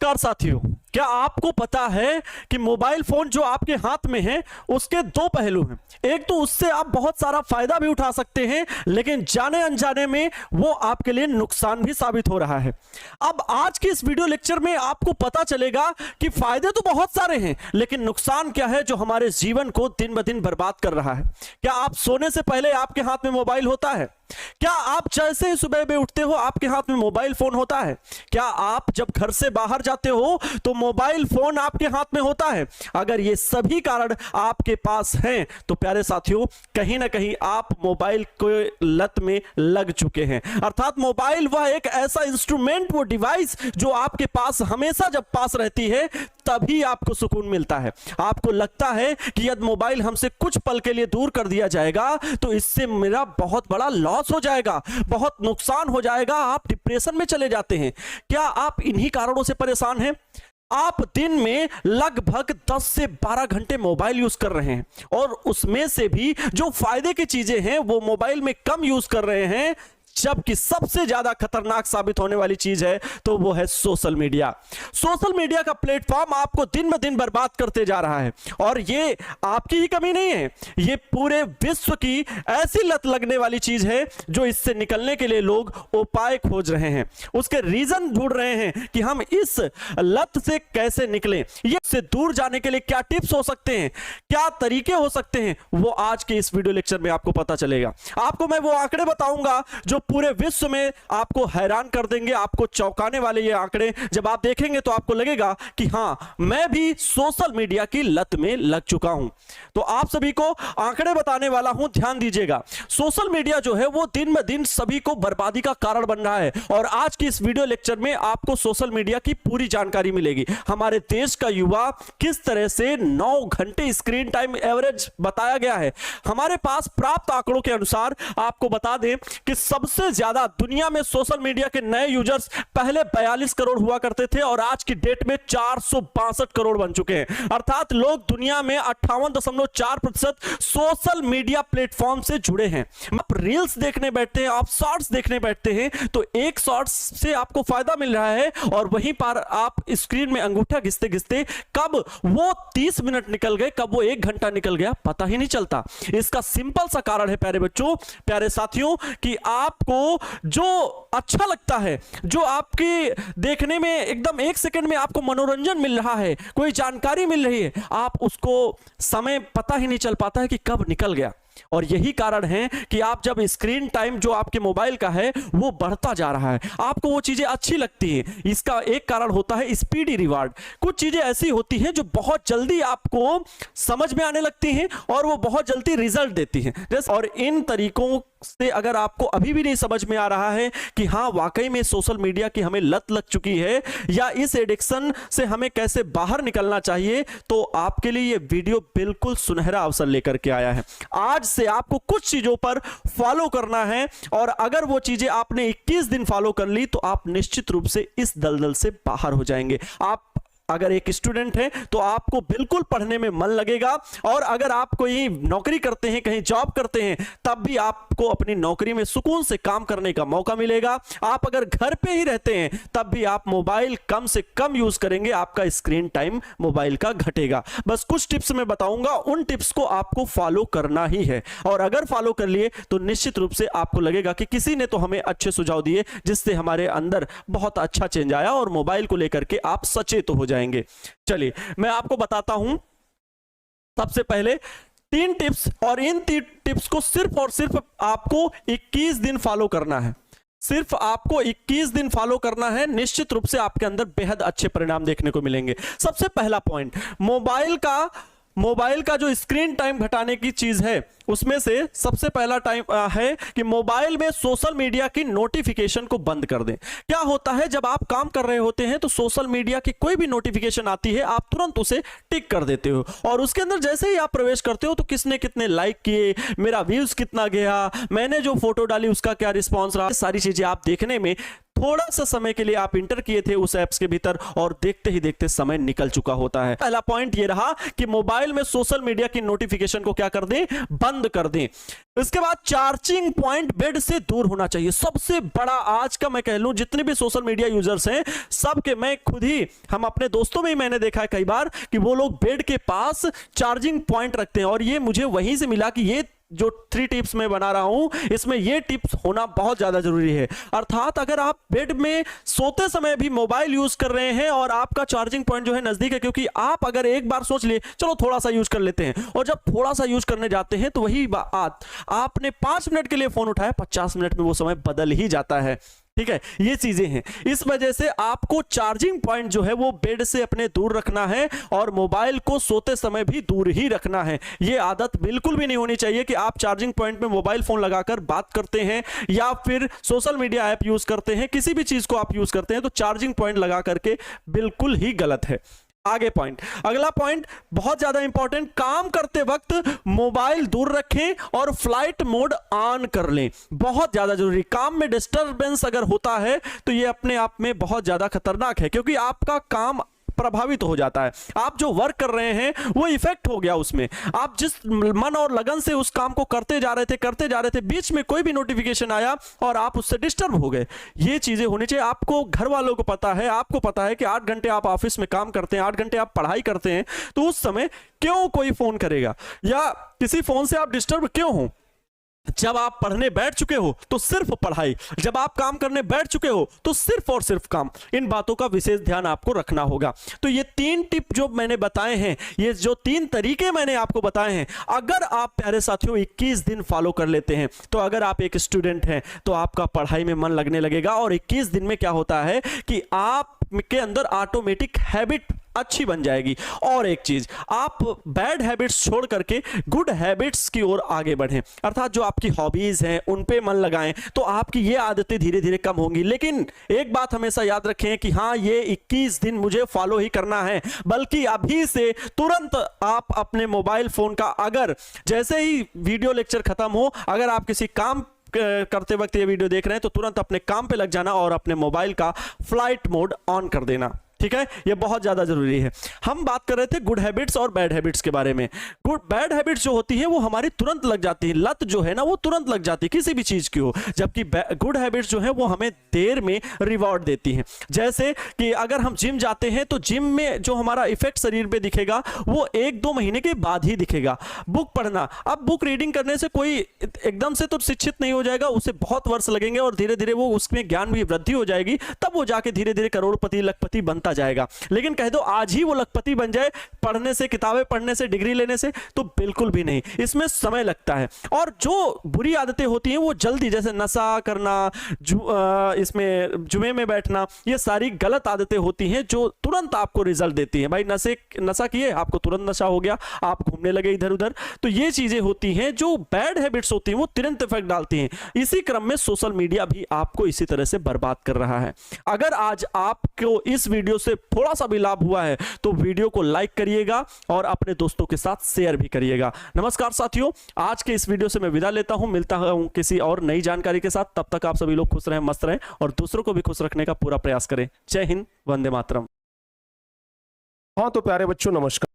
नमस्कार साथियों, क्या आपको पता है कि मोबाइल फोन जो आपके हाथ में है उसके दो पहलू हैं। एक तो उससे आप बहुत सारा फायदा भी उठा सकते हैं, लेकिन जाने अनजाने में वो आपके लिए नुकसान भी साबित हो रहा है। अब आज की इस वीडियो लेक्चर में आपको पता चलेगा कि फायदे तो बहुत सारे हैं, लेकिन नुकसान क्या है जो हमारे जीवन को दिन ब दिन बर्बाद कर रहा है। क्या आप सोने से पहले आपके हाथ में मोबाइल होता है? क्या आप जैसे ही सुबह में उठते हो आपके हाथ में मोबाइल फोन होता है? क्या आप जब घर से बाहर जाते हो तो मोबाइल फोन आपके हाथ में होता है? अगर ये सभी कारण आपके पास हैं तो प्यारे साथियों, कहीं ना कहीं आप मोबाइल के लत में लग चुके हैं। अर्थात मोबाइल वह एक ऐसा इंस्ट्रूमेंट, वो डिवाइस जो आपके पास हमेशा जब पास रहती है तभी आपको सुकून मिलता है। आपको लगता है कि यदि मोबाइल हमसे कुछ पल के लिए दूर कर दिया जाएगा तो इससे मेरा बहुत बड़ा लॉस हो जाएगा, बहुत नुकसान हो जाएगा, आप डिप्रेशन में चले जाते हैं। क्या आप इन्हीं कारणों से परेशान हैं? आप दिन में लगभग 10 से 12 घंटे मोबाइल यूज कर रहे हैं और उसमें से भी जो फायदे की चीजें हैं वो मोबाइल में कम यूज कर रहे हैं, जबकि सबसे ज्यादा खतरनाक साबित होने वाली चीज है तो वो है सोशल मीडिया। सोशल मीडिया का प्लेटफॉर्म आपको दिन ब दिन बर्बाद करते जा रहा है और ये आपकी ही कमी नहीं है, ये पूरे विश्व की ऐसी लत लगने वाली चीज है जो इससे निकलने के लिए लोग उपाय खोज रहे हैं, उसके रीजन ढूंढ रहे हैं कि हम इस लत से कैसे निकलें, ये से दूर जाने के लिए क्या टिप्स हो सकते हैं, क्या तरीके हो सकते हैं, वो आज के इस वीडियो लेक्चर में आपको पता चलेगा। आपको मैं वो आंकड़े बताऊंगा जो पूरे विश्व में आपको हैरान कर देंगे, आपको चौंकाने वाले ये आंकड़े जब आप देखेंगे तो आपको लगेगा कि हां, मैं भी सोशल मीडिया की लत में लग चुका हूं। तो आप सभी को आंकड़े बताने वाला हूं, ध्यान दीजिएगा। सोशल मीडिया जो है वो दिन ब दिन सभी को बर्बादी का कारण बन रहा है और आज की इस वीडियो लेक्चर में आपको सोशल मीडिया की पूरी जानकारी मिलेगी। हमारे देश का युवा किस तरह से 9 घंटे स्क्रीन टाइम एवरेज बताया गया है। हमारे पास प्राप्त आंकड़ों के अनुसार आपको बता दें कि सबसे ज्यादा दुनिया में सोशल मीडिया के नए यूजर्स पहले 42 करोड़ हुआ करते थे और आज की डेट में 462 करोड़ बन चुके हैं। अर्थात लोग दुनिया में 58.4% सोशल मीडिया प्लेटफॉर्म से जुड़े हैं। आप रील्स देखने बैठते हैं, आप शॉर्ट्स देखने बैठते हैं तो एक शॉर्ट्स से आपको फायदा मिल रहा है और वहीं पर आप स्क्रीन में अंगूठा घिसते घिसते कब वो 30 मिनट निकल गए, कब वो 1 घंटा निकल गया, पता ही नहीं चलता। इसका सिंपल सा कारण है प्यारे बच्चों, प्यारे साथियों, कि आपको जो अच्छा लगता है, जो आपकी देखने में एकदम 1 सेकंड में आपको मनोरंजन मिल रहा है, कोई जानकारी मिल रही है, आप उसको समय पता ही नहीं चल पाता है कि कब निकल गया। और यही कारण है कि आप जब स्क्रीन टाइम जो आपके मोबाइल का है वो बढ़ता जा रहा है, आपको वो चीजें अच्छी लगती हैं। इसका एक कारण होता है स्पीडी रिवार्ड। कुछ चीजें ऐसी होती हैं जो बहुत जल्दी आपको समझ में आने लगती हैं और वो बहुत जल्दी रिजल्ट देती हैं। और इन तरीकों से अगर आपको अभी भी नहीं समझ में आ रहा है कि हाँ वाकई में सोशल मीडिया की हमें लत लग चुकी है या इस एडिक्शन से हमें कैसे बाहर निकलना चाहिए, तो आपके लिए ये वीडियो बिल्कुल सुनहरा अवसर लेकर के आया है। आज से आपको कुछ चीजों पर फॉलो करना है और अगर वो चीजें आपने 21 दिन फॉलो कर ली तो आप निश्चित रूप से इस दलदल से बाहर हो जाएंगे। आप अगर एक स्टूडेंट है तो आपको बिल्कुल पढ़ने में मन लगेगा और अगर आप कोई नौकरी करते हैं, कहीं जॉब करते हैं, तब भी आपको अपनी नौकरी में सुकून से काम करने का मौका मिलेगा। आप अगर घर पे ही रहते हैं तब भी आप मोबाइल कम से कम यूज करेंगे, आपका स्क्रीन टाइम मोबाइल का घटेगा। बस कुछ टिप्स मैं बताऊंगा, उन टिप्स को आपको फॉलो करना ही है और अगर फॉलो कर लिए तो निश्चित रूप से आपको लगेगा कि किसी ने तो हमें अच्छे सुझाव दिए जिससे हमारे अंदर बहुत अच्छा चेंज आया और मोबाइल को लेकर के आप सचेत हो जाएंगे। चलिए मैं आपको बताता हूं। सबसे पहले 3 टिप्स और इन 3 टिप्स को सिर्फ और सिर्फ आपको 21 दिन फॉलो करना है। सिर्फ आपको 21 दिन फॉलो करना है, निश्चित रूप से आपके अंदर बेहद अच्छे परिणाम देखने को मिलेंगे। सबसे पहला पॉइंट, मोबाइल का जो स्क्रीन टाइम घटाने की चीज है उसमें से सबसे पहला टाइम है कि मोबाइल में सोशल मीडिया की नोटिफिकेशन को बंद कर दें। क्या होता है, जब आप काम कर रहे होते हैं तो सोशल मीडिया की कोई भी नोटिफिकेशन आती है आप तुरंत उसे टिक कर देते हो और उसके अंदर जैसे ही आप प्रवेश करते हो तो किसने कितने लाइक किए, मेरा व्यूज कितना गया, मैंने जो फोटो डाली उसका क्या रिस्पॉन्स रहा, सारी चीजें आप देखने में थोड़ा सा समय के लिए आप इंटर किए थे उस ऐप्स के भीतर और देखते ही देखते समय निकल चुका होता है। पहला पॉइंट ये रहा कि मोबाइल में सोशल मीडिया की नोटिफिकेशन को क्या कर दें, बंद कर दें। इसके बाद चार्जिंग पॉइंट बेड से दूर होना चाहिए। सबसे बड़ा आज का मैं कह लूं जितने भी सोशल मीडिया यूजर्स हैं सबके, मैं खुद ही, हम अपने दोस्तों में ही मैंने देखा है कई बार कि वो लोग बेड के पास चार्जिंग पॉइंट रखते हैं। और ये मुझे वहीं से मिला कि ये जो 3 टिप्स मैं बना रहा हूं इसमें ये टिप्स होना बहुत ज्यादा जरूरी है। अर्थात अगर आप बेड में सोते समय भी मोबाइल यूज कर रहे हैं और आपका चार्जिंग पॉइंट जो है नजदीक है, क्योंकि आप अगर एक बार सोच लिए चलो थोड़ा सा यूज कर लेते हैं, और जब थोड़ा सा यूज करने जाते हैं तो वही बात आपने 5 मिनट के लिए फोन उठाया, 50 मिनट में वो समय बदल ही जाता है। ठीक है, ये चीजें हैं। इस वजह से आपको चार्जिंग पॉइंट जो है वो बेड से अपने दूर रखना है और मोबाइल को सोते समय भी दूर ही रखना है। ये आदत बिल्कुल भी नहीं होनी चाहिए कि आप चार्जिंग पॉइंट में मोबाइल फोन लगाकर बात करते हैं या फिर सोशल मीडिया ऐप यूज करते हैं, किसी भी चीज को आप यूज करते हैं तो चार्जिंग पॉइंट लगा करके बिल्कुल ही गलत है। आगे पॉइंट, अगला पॉइंट बहुत ज्यादा इंपॉर्टेंट, काम करते वक्त मोबाइल दूर रखें और फ्लाइट मोड ऑन कर लें। बहुत ज्यादा जरूरी, काम में डिस्टरबेंस अगर होता है तो ये अपने आप में बहुत ज्यादा खतरनाक है, क्योंकि आपका काम प्रभावित हो जाता है। आप जो वर्क कर रहे हैं वो इफेक्ट हो गया उसमें। आप जिस मन और लगन से उस काम को करते जा रहे थे, बीच में कोई भी नोटिफिकेशन आया और आप उससे डिस्टर्ब हो गए। ये चीजें होनी चाहिए। आपको घर वालों को पता है, आपको पता है कि 8 घंटे आप ऑफिस में काम करते हैं, 8 घंटे आप पढ़ाई करते हैं, तो उस समय क्यों कोई फोन करेगा या किसी फोन से आप डिस्टर्ब क्यों हो? जब आप पढ़ने बैठ चुके हो तो सिर्फ पढ़ाई, जब आप काम करने बैठ चुके हो तो सिर्फ और सिर्फ काम। इन बातों का विशेष ध्यान आपको रखना होगा। तो ये 3 टिप जो मैंने बताए हैं, ये जो 3 तरीके मैंने आपको बताए हैं, अगर आप प्यारे साथियों 21 दिन फॉलो कर लेते हैं तो अगर आप एक स्टूडेंट हैं तो आपका पढ़ाई में मन लगने लगेगा। और 21 दिन में क्या होता है कि आप के अंदर ऑटोमेटिक हैबिट अच्छी बन जाएगी। और एक चीज, आप बैड हैबिट्स छोड़ करके गुड हैबिट्स की ओर आगे बढ़ें, अर्थात जो आपकी हॉबीज हैं उन पे मन लगाएं, तो आपकी ये आदतें धीरे धीरे कम होंगी। लेकिन एक बात हमेशा याद रखें कि हाँ, ये 21 दिन मुझे फॉलो ही करना है, बल्कि अभी से तुरंत आप अपने मोबाइल फोन का, अगर जैसे ही वीडियो लेक्चर खत्म हो, अगर आप किसी काम करते वक्त ये वीडियो देख रहे हैं तो तुरंत अपने काम पे लग जाना और अपने मोबाइल का फ्लाइट मोड ऑन कर देना। ठीक है, ये बहुत ज्यादा जरूरी है। हम बात कर रहे थे गुड हैबिट्स और बैड हैबिट्स के बारे में। बैड हैबिट्स जो होती है वो हमारी तुरंत लग जाती है, लत जो है ना वो तुरंत लग जाती है किसी भी चीज की हो, जबकि गुड हैबिट्स जो है वो हमें देर में रिवॉर्ड देती हैं। जैसे कि अगर हम जिम जाते हैं तो जिम में जो हमारा इफेक्ट शरीर पे दिखेगा वो 1-2 महीने के बाद ही दिखेगा। बुक पढ़ना, अब बुक रीडिंग करने से कोई एकदम से तो शिक्षित नहीं हो जाएगा, उसे बहुत वर्ष लगेंगे और धीरे धीरे वो उसमें ज्ञान भी वृद्धि हो जाएगी, तब वो जाके धीरे धीरे करोड़पति लखपति बनता जाएगा। लेकिन कह दो आज ही वो लखपति बन जाए पढ़ने से, किताबें पढ़ने से, डिग्री लेने से, तो बिल्कुल भी नहीं, इसमें समय लगता है। और जो बुरी आदतें होती हैं वो जल्दी, जैसे नशा करना, इसमें जुए में बैठना, ये सारी गलत आदतें होती हैं जो तुरंत आपको रिजल्ट देती हैं। भाई नशा किए, आपको तुरंत नशा हो गया, आप घूमने लगे इधर उधर। तो ये चीजें होती हैं जो बैड हैबिट्स होती हैं, वो तुरंत इफेक्ट डालती हैं। इसी क्रम में सोशल मीडिया भी आपको इसी तरह से बर्बाद कर रहा है। अगर आज आपको इस वीडियो से थोड़ा सा भी लाभ हुआ है तो वीडियो को लाइक करिएगा और अपने दोस्तों के साथ शेयर भी करिएगा। नमस्कार साथियों, आज के इस वीडियो से मैं विदा लेता हूं, मिलता हूं किसी और नई जानकारी के साथ। तब तक आप सभी लोग खुश रहें, मस्त रहें और दूसरों को भी खुश रखने का पूरा प्रयास करें। जय हिंद, वंदे मातरम। हाँ तो प्यारे बच्चों नमस्कार।